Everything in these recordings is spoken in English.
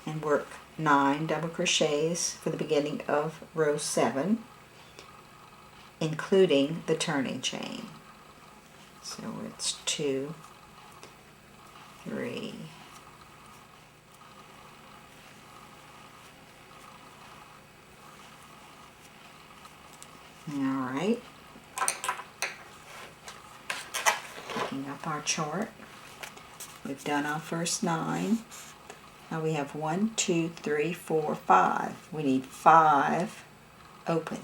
and work 9 double crochets for the beginning of row 7, including the turning chain. So it's 2, 3, alright, picking up our chart. We've done our first 9. Now we have 1, 2, 3, 4, 5. We need 5 open.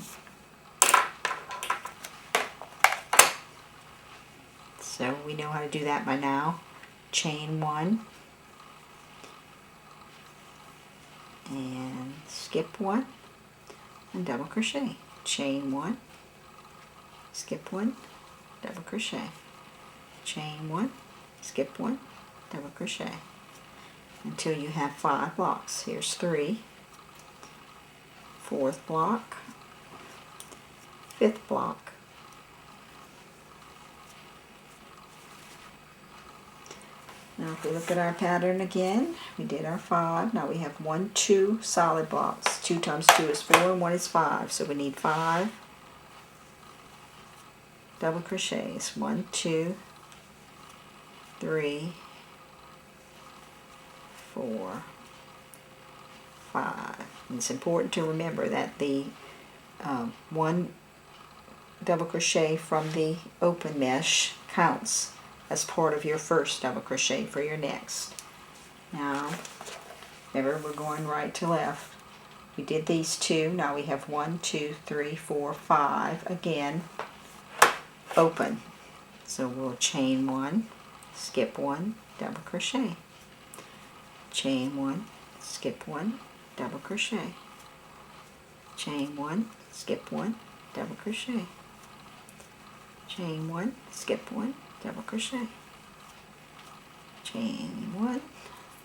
So we know how to do that by now. Chain 1 and skip 1 and double crochet. Chain 1, skip 1, double crochet. Chain 1, skip 1, double crochet until you have 5 blocks. Here's 3, 4th block, 5th block, now if we look at our pattern again, we did our 5. Now we have 1, 2 solid blocks. 2 times 2 is 4 and 1 is 5. So we need 5 double crochets. 1, 2, 3, 4, 5. And it's important to remember that the 1 double crochet from the open mesh counts as part of your first double crochet for your next. Now, remember, we're going right to left. We did these 2. Now we have 1, 2, 3, 4, 5. Again, open. So we'll chain 1, skip 1, double crochet. Chain 1, skip 1, double crochet. Chain 1, skip 1, double crochet. Chain 1, skip 1, double crochet. Chain 1.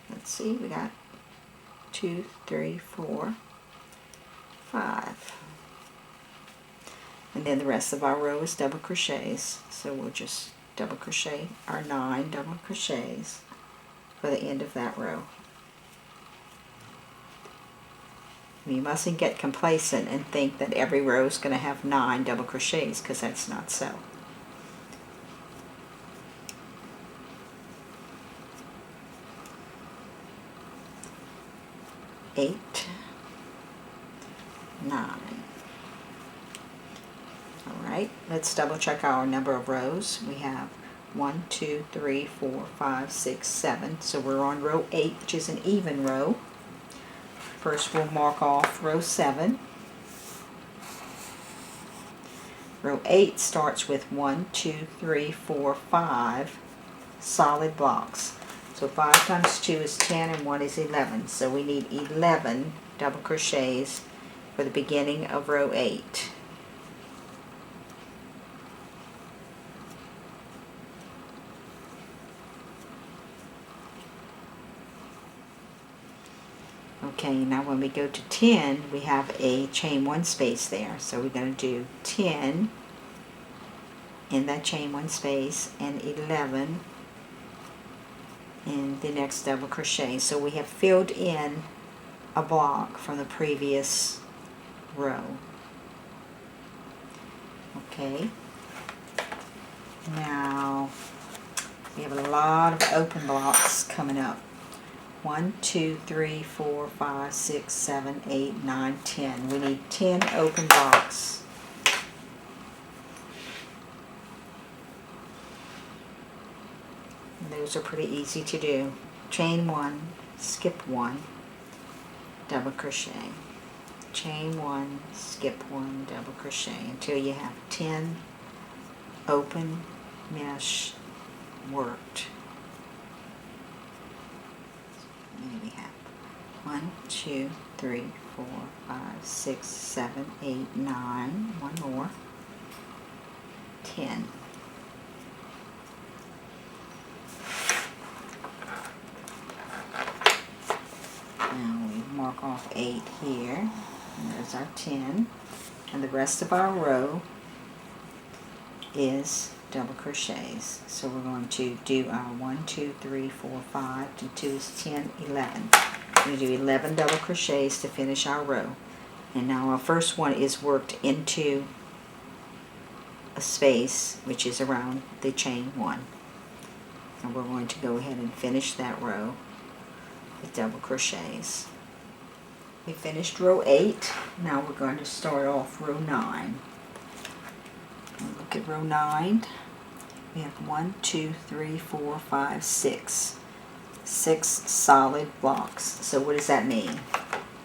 Let's see, we got 2, 3, 4, 5. And then the rest of our row is double crochets. So we'll just double crochet our 9 double crochets for the end of that row. You mustn't get complacent and think that every row is going to have 9 double crochets, because that's not so. Eight, 9. Alright, let's double check our number of rows. We have 1, 2, 3, 4, 5, 6, 7. So we're on row 8, which is an even row. First we'll mark off row 7. Row 8 starts with 1, 2, 3, 4, 5 solid blocks. So 5 times 2 is 10 and 1 is 11. So we need 11 double crochets for the beginning of row 8. Okay, now when we go to 10, we have a chain 1 space there. So we're going to do 10 in that chain 1 space and 11 in the next double crochet. So we have filled in a block from the previous row. Okay, now we have a lot of open blocks coming up. 1, 2, 3, 4, 5, 6, 7, 8, 9, 10. We need 10 open blocks. And those are pretty easy to do. Chain 1, skip 1, double crochet. Chain 1, skip 1, double crochet until you have 10 open mesh worked. And we have 1, 2, 3, 4, 5, 6, 7, 8, 9. One more. 10. Now we mark off 8 here. And there's our 10. And the rest of our row is double crochets. So we're going to do our 1, 2, 3, 4, 5, and 2 is 10, 11. We're going to do 11 double crochets to finish our row. And now our first one is worked into a space which is around the chain 1. And we're going to go ahead and finish that row with double crochets. We finished row 8. Now we're going to start off row 9. Look at row 9. We have 1, 2, 3, 4, 5, 6. 6 solid blocks. So what does that mean?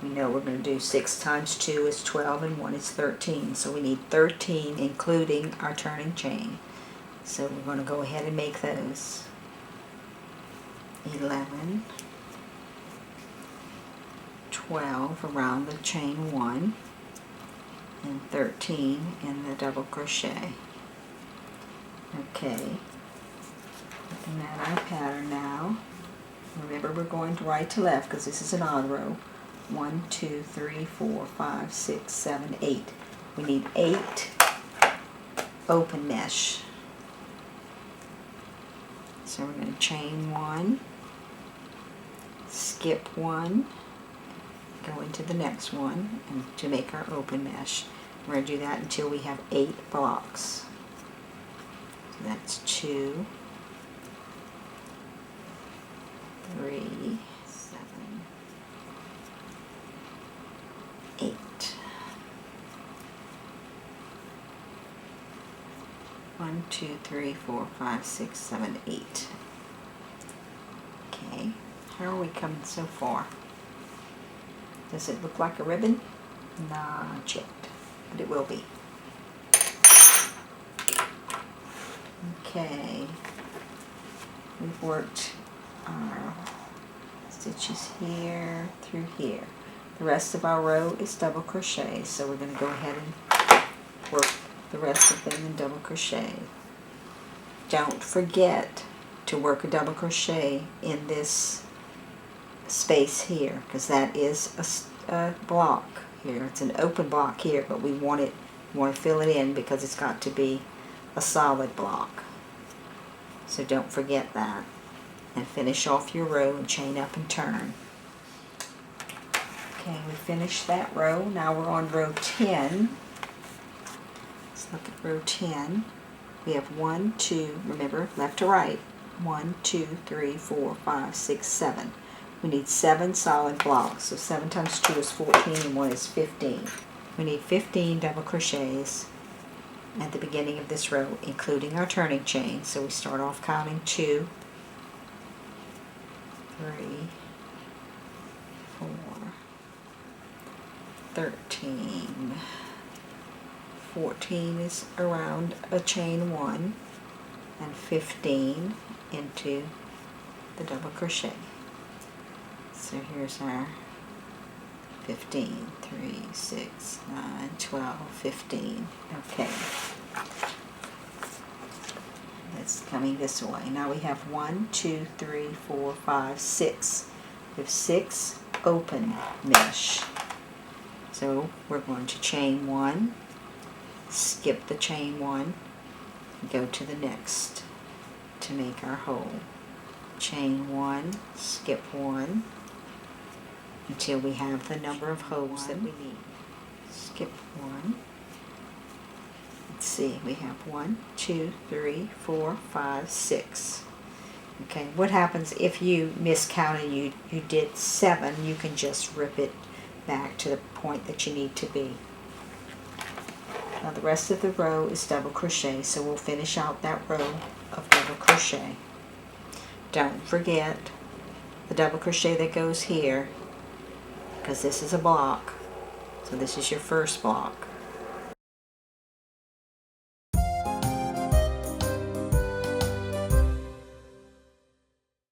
We know we're going to do 6 times 2 is 12 and 1 is 13. So we need 13 including our turning chain. So we're going to go ahead and make those. 11, 12 around the chain 1, and 13 in the double crochet. Okay, looking at our pattern now. Remember, we're going to right to left because this is an odd row. 1, 2, 3, 4, 5, 6, 7, 8. We need 8 open mesh. So we're going to chain 1, skip 1, go into the next one, and to make our open mesh. We're going to do that until we have 8 blocks. So that's 2, 3, 7, 8. 1, 2, 3, 4, 5, 6, 7, 8. Okay, how are we coming so far? Does it look like a ribbon? Not yet, but it will be. Okay, we've worked our stitches here through here. The rest of our row is double crochet, so we're going to go ahead and work the rest of them in double crochet. Don't forget to work a double crochet in this space here, because that is a block here. It's an open block here, but we want to fill it in because it's got to be a solid block. So don't forget that. And finish off your row and chain up and turn. Okay, we finished that row. Now we're on row 10. Let's look at row 10. We have 1, 2, remember, left to right. 1, 2, 3, 4, 5, 6, 7. We need 7 solid blocks. So 7 times 2 is 14 and 1 is 15. We need 15 double crochets at the beginning of this row, including our turning chain. So we start off counting 2, 3, 4, 13, 14 is around a chain 1, and 15 into the double crochet. So here's our 15, 3, 6, 9, 12, 15. Okay. That's coming this way. Now we have 1, 2, 3, 4, 5, 6. We have 6 open mesh. So we're going to chain 1, skip the chain 1, go to the next to make our hole. Chain 1, skip 1, until we have the number of holes that we need. Skip 1. Let's see, we have 1, 2, 3, 4, 5, 6. Okay, what happens if you miscounted, you did 7, you can just rip it back to the point that you need to be. Now the rest of the row is double crochet, so we'll finish out that row of double crochet. Don't forget the double crochet that goes here, because this is a block. So this is your first block.